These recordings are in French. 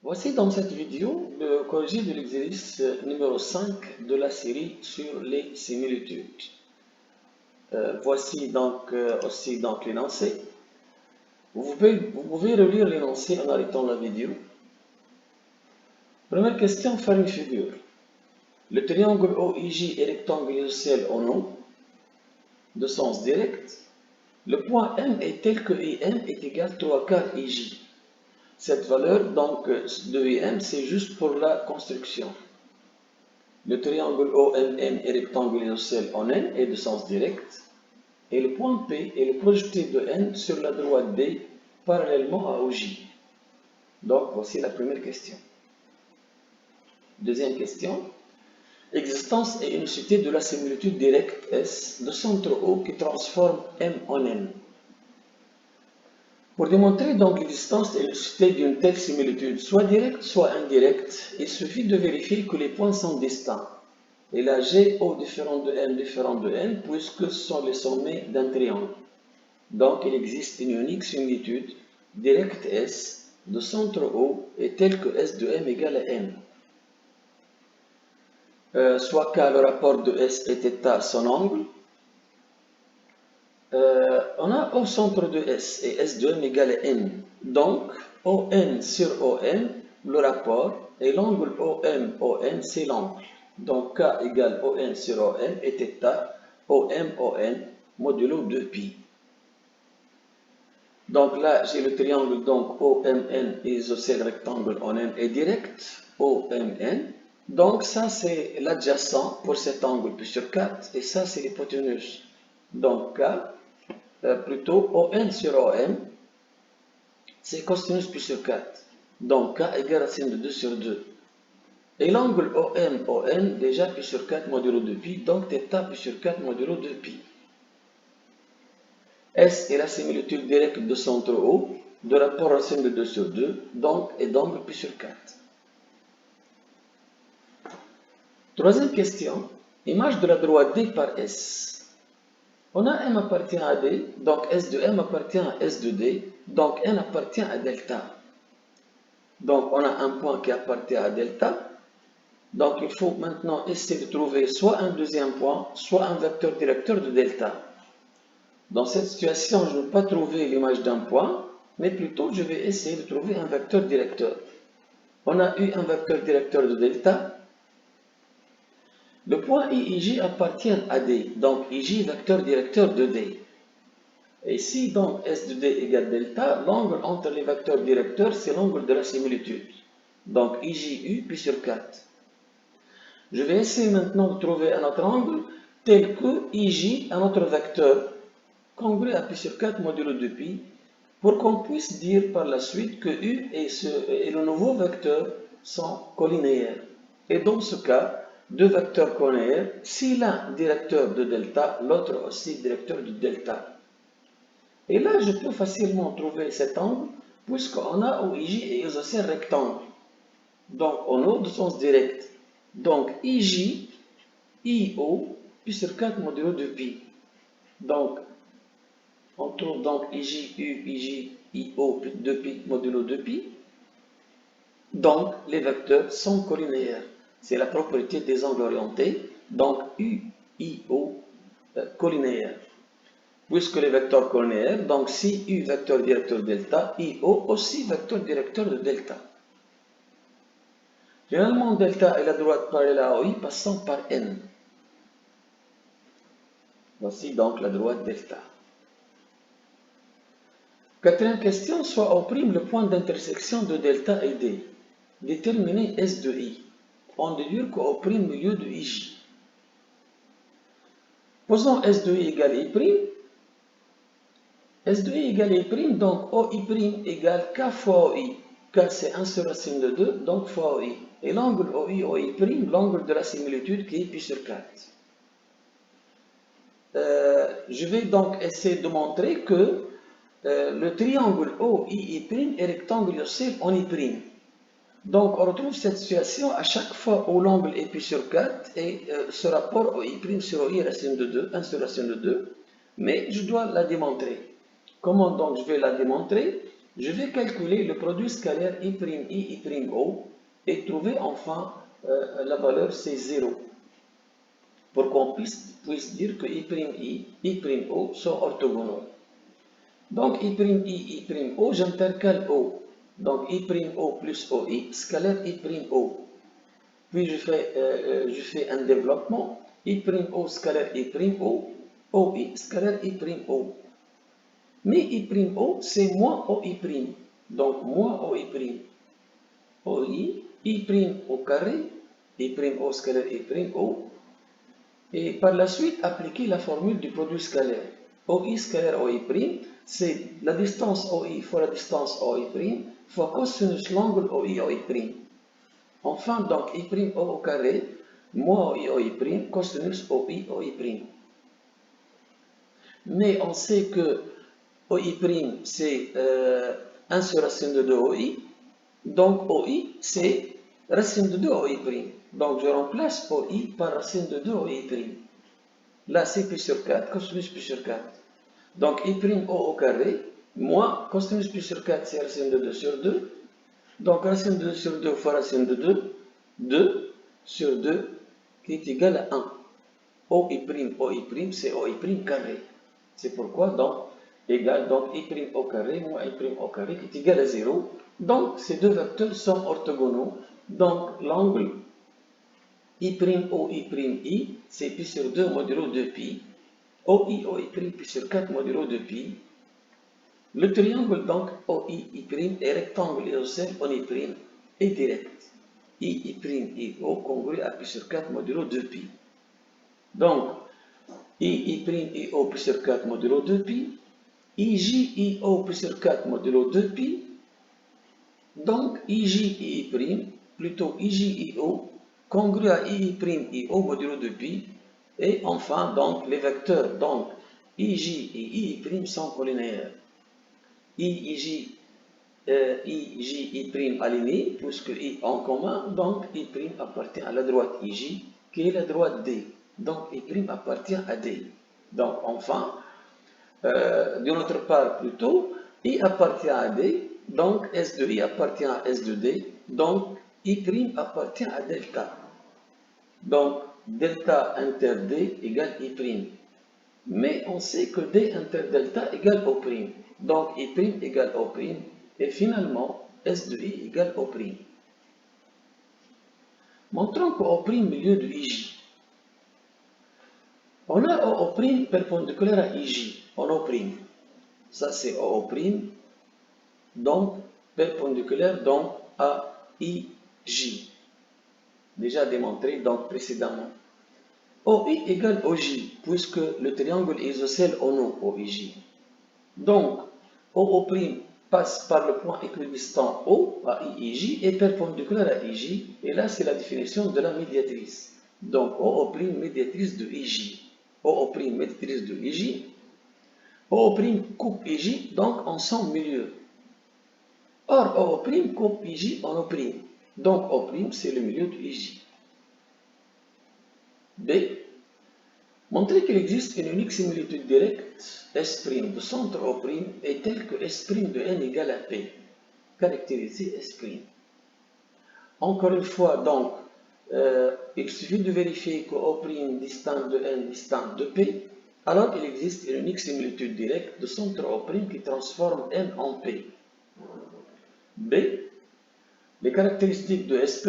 Voici dans cette vidéo le corrigé de l'exercice numéro 5 de la série sur les similitudes. Voici donc aussi l'énoncé. Vous pouvez relire l'énoncé en arrêtant la vidéo. Première question, faire une figure. Le triangle OIJ est rectangle isocèle en O, de sens direct. Le point M est tel que IM est égal 3 quarts IJ. Cette valeur donc de IM, c'est juste pour la construction. Le triangle OMN est rectangle isocèle en N et de sens direct. Et le point P est le projeté de N sur la droite D parallèlement à OJ. Donc voici la première question. Deuxième question. Existence et unicité de la similitude directe S de centre O qui transforme M en N. Pour démontrer donc l'existence et l'unicité d'une telle similitude, soit directe, soit indirecte, il suffit de vérifier que les points sont distincts. Et la GO différent de N, puisque ce sont les sommets d'un triangle. Donc il existe une unique similitude directe S de centre O est telle que S de M égale à N. Soit K, le rapport de S et θ, son angle. On a au centre de S et S de M égale à N. Donc, ON sur ON, le rapport, et l'angle ON, c'est l'angle. Donc, K égale ON sur ON et θ, ON, modulo 2π. Donc là, j'ai le triangle donc OMN, isocèle rectangle en N est direct, OMN. Donc ça, c'est l'adjacent pour cet angle pi sur 4, et ça, c'est l'hypoténuse. Donc K, plutôt ON sur OM, c'est cosinus pi sur 4. Donc K égale racine de 2 sur 2. Et l'angle ON, déjà pi sur 4 modulo 2π, donc θ pi sur 4 modulo 2π. S est la similitude directe de centre O, de rapport racine de 2 sur 2, donc et d'angle pi sur 4. Troisième question, image de la droite D par S. On a M appartient à D, donc S de M appartient à S de D, donc N appartient à delta. Donc on a un point qui appartient à delta, donc il faut maintenant essayer de trouver soit un deuxième point, soit un vecteur directeur de delta. Dans cette situation, je ne vais pas trouver l'image d'un point, mais plutôt je vais essayer de trouver un vecteur directeur. On a eu un vecteur directeur de delta. Le point IJ appartient à D, donc IJ vecteur directeur de D. Et si donc S de D égale delta, l'angle entre les vecteurs directeurs, c'est l'angle de la similitude. Donc IJU pi sur 4. Je vais essayer maintenant de trouver un autre angle tel que IJ, un autre vecteur, congrue à pi sur 4 modulo 2π, pour qu'on puisse dire par la suite que U et le nouveau vecteur sont collinéaires. Et dans ce cas, deux vecteurs collinéaires, si l'un directeur de delta, l'autre aussi directeur de delta. Et là, je peux facilement trouver cet angle, puisqu'on a OIJ et isocèle rectangle. Donc, on a de sens direct. Donc, IJ, IO, pi sur 4 modulo 2π. Donc, on trouve donc IJU, IO, 2π modulo 2π. Donc, les vecteurs sont collinéaires. C'est la propriété des angles orientés. Donc, U, IO, collinéaire. Puisque les vecteurs collinéaires, donc si U vecteur directeur de delta, IO aussi vecteur directeur de delta. Généralement, delta est la droite parallèle à OI passant par N. Voici donc la droite delta. Quatrième question, soit O' le point d'intersection de delta et D. Déterminer S de I. On déduit qu'O' milieu de IJ. Posons S de I égale I'. S de I égale I', donc OI' égale K fois OI. K c'est 1 sur racine de 2, donc fois OI. Et l'angle OI', l'angle de la similitude qui est pi sur 4. Je vais donc essayer de montrer que le triangle OI' est rectangle isocèle en I'. Donc on retrouve cette situation à chaque fois où l'angle est pi sur 4 et ce rapport OI' sur OI racine de 2, 1 sur racine de 2, mais je dois la démontrer. Comment donc je vais la démontrer? Je vais calculer le produit scalaire I', I'O et trouver enfin la valeur c'est 0 pour qu'on puisse dire que I', I'O sont orthogonaux. Donc I', I'O, j'intercale O. Donc I'O plus OI, scalaire I'O. Puis je fais un développement. I'O scalaire I'O, OI scalaire I'O. Mais I'O, c'est moins OI'. Donc moins OI'. OI, I' au carré, I'O scalaire I'O. Et par la suite, appliquer la formule du produit scalaire. OI scalaire OI', c'est la distance OI fois la distance OI' fois cosinus l'angle OI OI'. Enfin, donc I'O au carré, moins OI OI', cosinus OI OI'. Mais on sait que OI' c'est 1 sur racine de 2 OI, donc OI c'est racine de 2 OI'. Donc je remplace OI par racine de 2 OI'. Là c'est pi sur 4, cosinus pi sur 4. Donc I' O au carré, moins cosinus pi sur 4 c'est racine de 2 sur 2. Donc racine de 2 sur 2 fois racine de 2, 2 sur 2 qui est égal à 1. OI' c'est OI' carré. C'est pourquoi donc égal donc I' au carré moins I' au carré qui est égal à 0. Donc ces deux vecteurs sont orthogonaux. Donc l'angle I', c'est pi sur 2 modulo 2pi. OI' pi sur 4 modulo 2pi. Le triangle donc OI', est rectangle isocèle on I' est direct. I', congru à pi sur 4 modulo 2pi. Donc, I', pi sur 4 modulo 2pi. IO pi sur 4 modulo 2pi. Donc, I', plutôt IO, congru à I', modulo 2pi. Et enfin, donc, les vecteurs, donc, IJ et I' sont collinéaires. IJ, I' aligné, puisque I en commun, donc I' appartient à la droite IJ, qui est la droite D. Donc I' appartient à D. Donc enfin, d'une autre part plutôt, I appartient à D, donc S de I appartient à S de D, donc I' appartient à delta. Donc delta inter D égale I'. Mais on sait que D inter delta égale O'. Donc I' égale O', et finalement S de I égale O'. Montrons qu'O' milieu de IJ. On a O' perpendiculaire à IJ, en O'. Ça c'est O', donc perpendiculaire donc à IJ. Déjà démontré donc précédemment. OI égale OJ, puisque le triangle isocèle ONO, OIJ. Donc, OO' passe par le point équidistant O à IJ et perpendiculaire à IJ. Et là, c'est la définition de la médiatrice. Donc, OO' médiatrice de IJ. OO' médiatrice de IJ. OO' coupe IJ, donc en son milieu. Or, OO' coupe IJ en O'. Donc, O' c'est le milieu de IJ. B. Montrer qu'il existe une unique similitude directe S' de centre O' est telle que S' de n égale à P. Caractériser S'. Encore une fois, donc, il suffit de vérifier que O' distant de n distant de P, alors il existe une unique similitude directe de centre O' qui transforme n en P. B. Les caractéristiques de S'.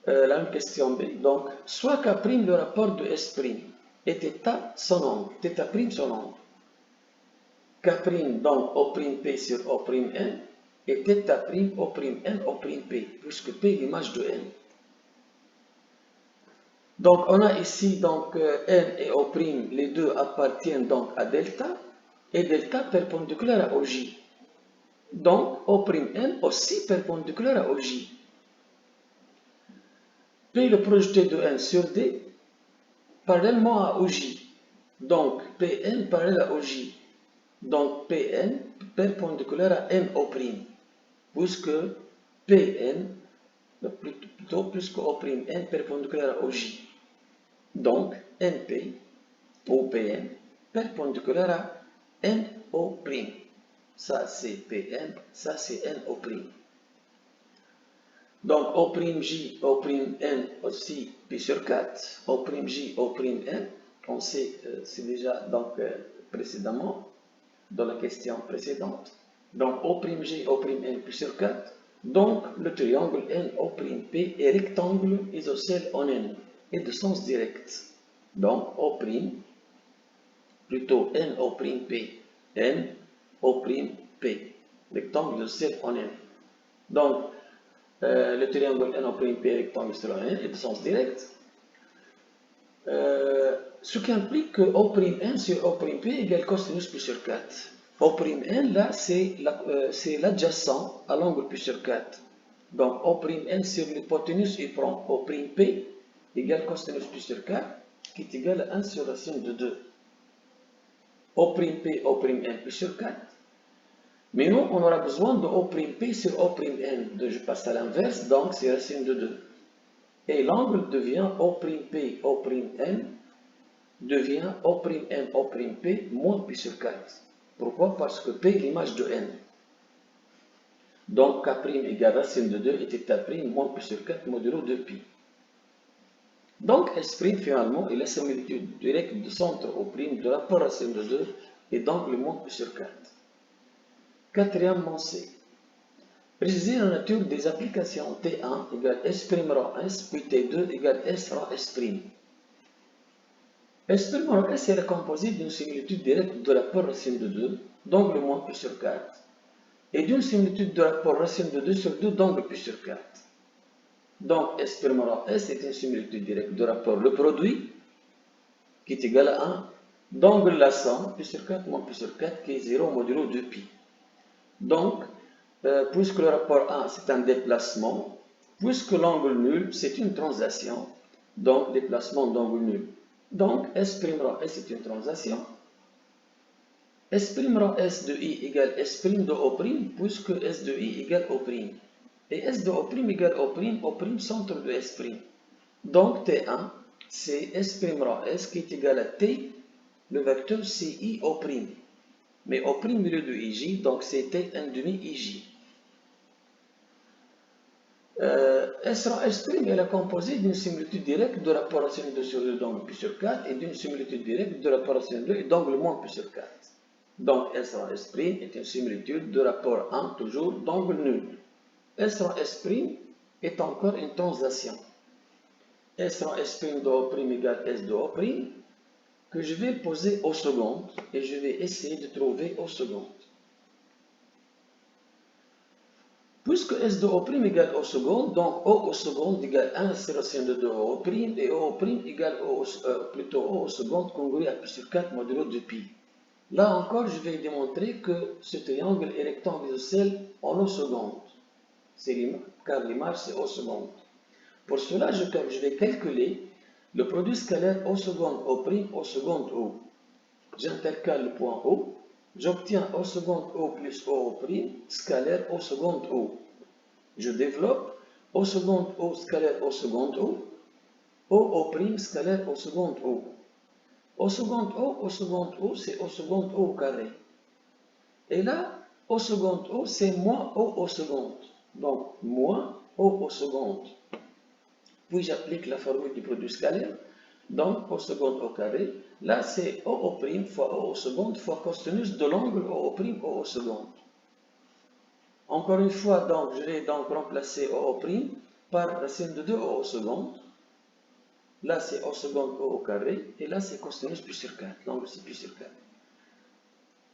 La même question B. Donc, soit K' le rapport de S' et θ son angle, θ' son angle. K' donc O'P sur O'N et θ' O'N O'P, puisque P est l'image de N. Donc, on a ici donc N et O', les deux appartiennent donc à delta, et delta perpendiculaire à OJ. Donc, O'N aussi perpendiculaire à OJ. P le projeté de N sur D parallèlement à OJ. Donc Pn parallèle à OJ. Donc Pn perpendiculaire à NO'. Puisque Pn, plutôt puisque O'N perpendiculaire à OJ. Donc NP ou Pn perpendiculaire à NO'. ça c'est Pn, ça c'est NO'. Donc O'J, O'N aussi pi sur 4, O'J, O'N, on sait, c'est déjà donc précédemment dans la question précédente. Donc O'J, O'N pi sur 4. Donc le triangle NO'P est rectangle isocèle en N et de sens direct. Donc O', plutôt NO'P, NO'P, rectangle isocèle en N. Donc le triangle NO'P rectangle isocèle en N est de sens direct. Ce qui implique que O'N sur O'P égale cosinus pi sur 4. O'N là c'est l'adjacent à l'angle pi sur 4. Donc O'N sur l'hypoténuse il prend O'P égale cosinus pi sur 4 qui est égal à 1 sur racine de 2. O'P, O'N pi sur 4. Mais nous on aura besoin de O'P sur O'N. Je passe à l'inverse, donc c'est racine de 2. Et l'angle devient O'P, O'N devient O'P moins pi sur 4. Pourquoi? Parce que P est l'image de N. Donc K' égale racine de 2 et θ' moins pi sur 4 modulo de pi. Donc S' finalement est la similitude directe du centre au prime de rapport racine de 2 et donc le moins pi sur 4. Quatrièmement C. Préciser la nature des applications T1 égale S' rang S puis T2 égale S rang S'. S' rang S est la composite d'une similitude directe de rapport racine de 2, donc le moins pi sur 4, et d'une similitude de rapport racine de 2 sur 2, donc le pi sur 4. Donc S' rang S est une similitude directe de rapport le produit, qui est égal à 1, d'angle la somme, pi sur 4 moins pi sur 4, qui est 0 modulo 2pi. Donc, puisque le rapport 1 c'est un déplacement, puisque l'angle nul c'est une translation, donc déplacement d'angle nul. Donc S' rang S est une translation. S' rang S de I égale S' de O', puisque S de I égale O'. Et S de O' égale O', centre de S'. Donc T1 c'est S' rang S qui est égal à T, le vecteur CI O'. Mais O' milieu de IJ, donc c'est T1 demi IJ. S rang S' est la composite d'une similitude directe de rapport racine 2 sur 2 d'angle pi sur 4 et d'une similitude directe de rapport racine 2 et d'angle moins pi sur 4. Donc S rang S' est une similitude de rapport 1 toujours d'angle nul. S rang S' est encore une translation. S rang S' de O' égale S de O', que je vais poser au second et je vais essayer de trouver au second. Puisque S de O' égale au second, donc O au second égale 1 sur racine de 2 O' et O' égale plutôt O au second congru à pi sur 4 modulo de pi. Là encore, je vais démontrer que ce triangle est rectangle isocèle en O second, car l'image c'est O second. Pour cela, je vais calculer le produit scalaire O second O', O second O. J'intercale le point O. J'obtiens O second O plus O', scalaire O second O. Je développe O second O scalaire O second O, O', scalaire O second O. O second O, c'est O second O au carré. Et là, O second O, c'est moins O au second. Donc, moins O au second. Puis j'applique la formule du produit scalaire. Donc, O second au carré. Là, c'est O' fois O au second fois cosinus de l'angle O' O au second. Encore une fois, donc, je vais donc remplacer O' par racine de 2 O au second. Là, c'est O second O au carré. Et là, c'est cosinus pi sur 4. L'angle, c'est pi sur 4.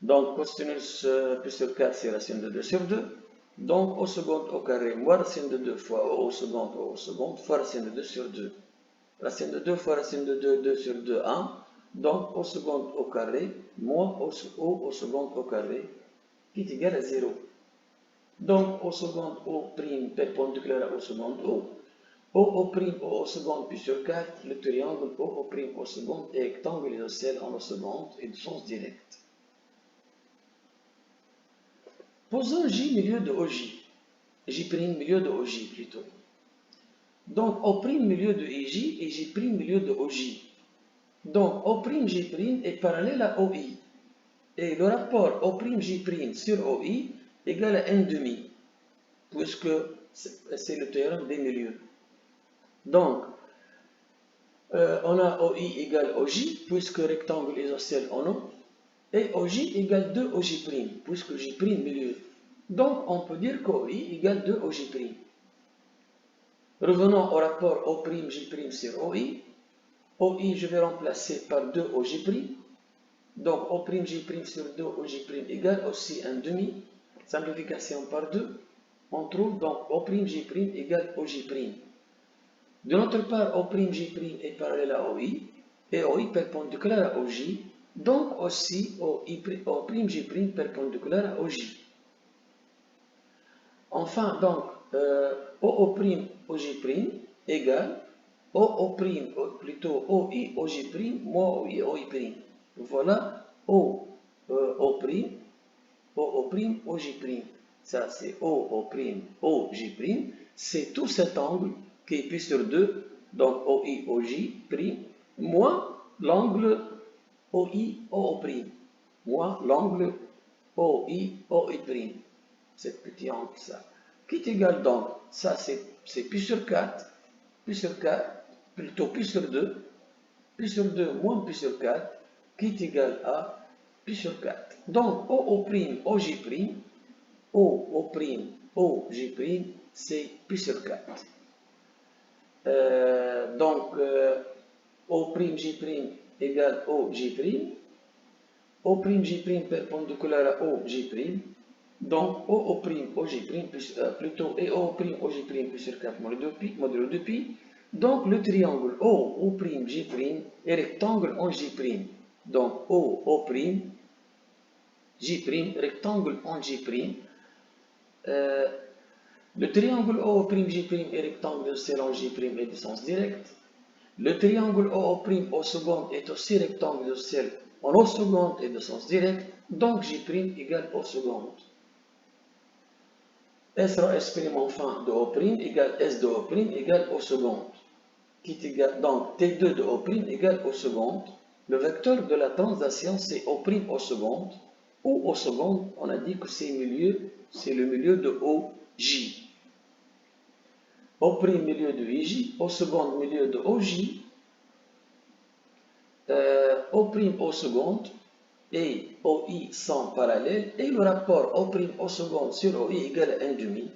Donc, cosinus pi sur 4, c'est racine de 2 sur 2. Donc, O second au carré moins racine de 2 fois O au second fois racine de 2 sur 2. Racine de 2 fois racine de 2, 2 sur 2, 1. Donc, O second au carré moins O au second au carré qui est égal à 0. Donc, O second O' perpendiculaire à O second O. O' O au second pi sur 4, le triangle O' au second est rectangle isocèle en O second et de sens direct. Posons J milieu de OJ. J' milieu de OJ plutôt. Donc O' milieu de IJ et J' milieu de OJ. Donc O', J' est parallèle à OI. Et le rapport O'J' sur OI égale à n demi, puisque c'est le théorème des milieux. Donc, on a OI égale OJ, puisque rectangle isocèle en O, et OJ égale 2 OJ', puisque J' milieu. Donc, on peut dire qu'OI égale 2 OJ'. Revenons au rapport O'J' sur OI. OI, je vais remplacer par 2 OJ'. Donc, O'J' sur 2 OJ' égale aussi 1 demi. Simplification par 2. On trouve donc O'J' égale OJ'. De notre part, O'J' est parallèle à OI et OI perpendiculaire à OJ. Donc aussi O'J' perpendiculaire à OJ. Enfin, donc, O'J' égale plutôt OI OJ' moins OI OI'. Voilà O'J'. Ça c'est O'J'. C'est tout cet angle qui est pi sur 2, donc OI OJ' moins l'angle OI OO', moins l'angle OI OI'. Cet petit angle ça. Qui est égal donc, ça c'est pi sur 4, plutôt pi sur 2 moins pi sur 4, qui est égal à pi sur 4. Donc O'J', O'J', c'est pi sur 4. Donc O'J' égale OJ', O'J' perpendiculaire à OJ', donc O'J' plutôt et O'J' pi sur 4 modulo 2pi. Donc le triangle O'J' est rectangle en J'. Donc O'J', rectangle en J'. Le triangle O'J' est rectangle en J' et de sens direct. Le triangle OO' au second est aussi rectangle isocèle en O seconde et de sens direct. Donc J' égale O seconde. S rho S' enfin de O' égale S de O' égale O seconde. Qui est égal, donc T2 de O' égale O seconde. Le vecteur de la translation c'est O' O seconde. Ou O seconde, on a dit que c'est le milieu de OJ. O' milieu de IJ, O seconde milieu de OJ, O' O seconde et OI sont parallèles et le rapport O' O seconde sur OI égale à 1 demi.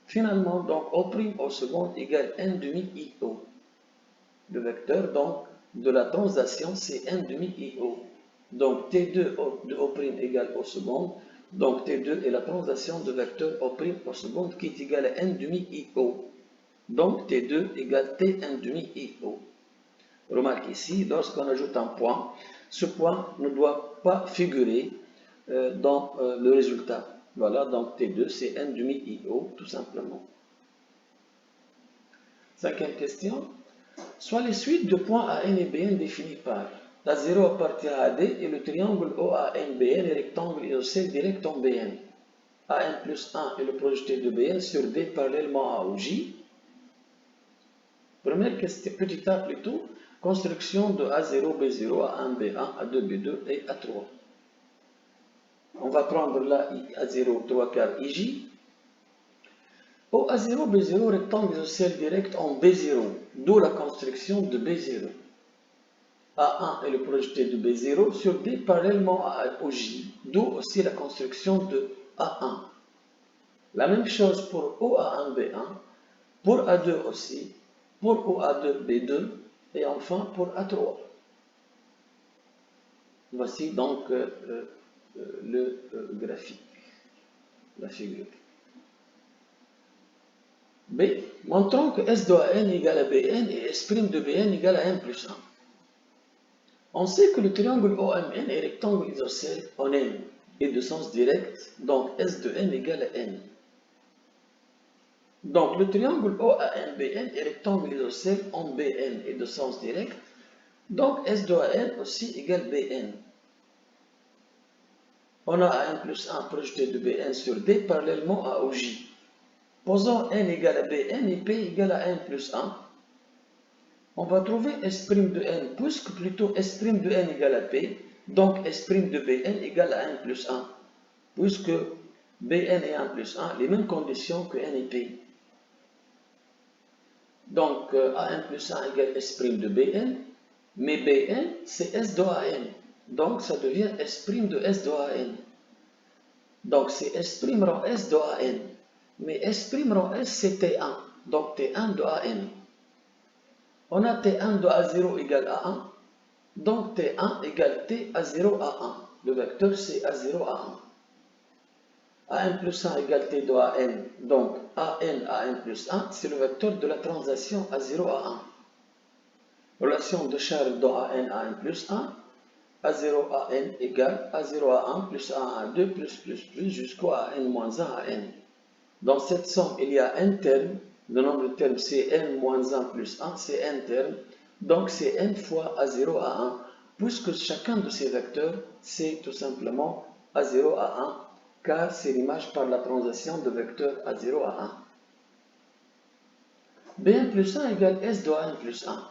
Finalement, donc O' O seconde égale 1 demi IO. Le vecteur donc de la translation c'est 1 demi IO. Donc T2 de O' égale O seconde. Donc T2 est la translation de vecteur O' O seconde qui est égal à 1 demi IO. Donc T2 égale T1 demi IO. Remarque ici, lorsqu'on ajoute un point, ce point ne doit pas figurer dans le résultat. Voilà, donc T2 c'est 1 demi IO tout simplement. Cinquième question. Soit les suites de points AN et BN définies par A0 appartient à AD et le triangle OANBN est rectangle isocèle direct en BN. AN plus 1 est le projeté de BN sur D parallèlement à OJ. Première question, petit a plutôt, construction de A0, B0, A1, B1, A2, B2 et A3. On va prendre là A0, 3 quarts IJ. Au A0, B0, rectangle isocèle direct en B0, d'où la construction de B0. A1 est le projeté de B0 sur D parallèlement à OJ, d'où aussi la construction de A1. La même chose pour OA1, B1, pour A2 aussi, pour OA2, B2, et enfin pour A3. Voici donc le graphique, la figure. B. Montrons que S de AN égale à BN et S' de BN égale à N plus 1. On sait que le triangle OMN est rectangle isocèle en N et de sens direct, donc S de N égale à N. Donc le triangle OANBN est rectangle isocèle en BN et de sens direct, donc S de AN aussi égale BN. On a AN plus 1 projeté de BN sur D parallèlement à OJ. Posons N égale à BN et P égale à N plus 1. On va trouver S' de N, puisque plutôt S' de N égale à P, Donc S' de Bn égale à n plus 1, puisque Bn est 1 plus 1, les mêmes conditions que n et p. Donc An plus 1 égale S' de Bn, mais Bn c'est S de An. Donc ça devient S' de S de An. Donc c'est S' rang S de An. Mais S' rang S c'est T1. Donc T1 de An. On a T1 de A0 égale à 1. Donc T1 égale T A0 à 1. Le vecteur c'est A0 à 1. An plus 1 égale T de An. Donc An plus 1, c'est le vecteur de la translation A0 à 1. Relation de Charles de An plus 1. A0 à n égale A0 à 1 plus A à 2 plus jusqu'au An moins 1 à n. Dans cette somme, il y a n termes. Le nombre de termes c'est n moins 1 plus 1, c'est n termes. Donc c'est n fois A0 à 1, puisque chacun de ces vecteurs c'est tout simplement A0 à 1, car c'est l'image par la translation de vecteur A0 à 1. Bn plus 1 égale S de An plus 1.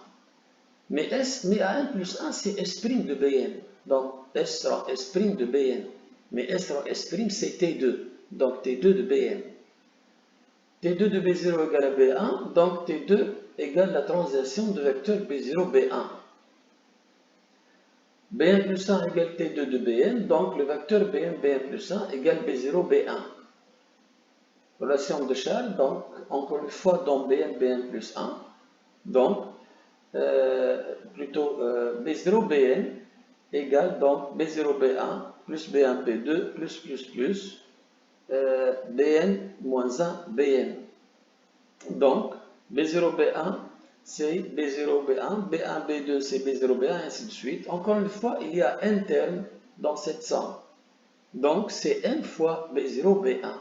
Mais An plus 1 c'est S' de Bn. Donc S sera S' de Bn. Mais S sera S' c'est T2. Donc T2 de Bn. T2 de B0 égale à B1. Donc T2 égale la translation de vecteur B0 B1. Bn plus 1 égale T2 de Bn. Donc le vecteur Bn plus 1 égale B0 B1. Relation de Charles. Donc encore une fois dans Bn plus 1. Donc B0 Bn égale donc B0 B1 plus B1 P2 plus Bn moins 1 Bn. Donc B0 B1 c'est B0 B1, B1 B2 c'est B0 B1, ainsi de suite. Encore une fois, il y a n termes dans cette somme. Donc c'est n fois B0 B1.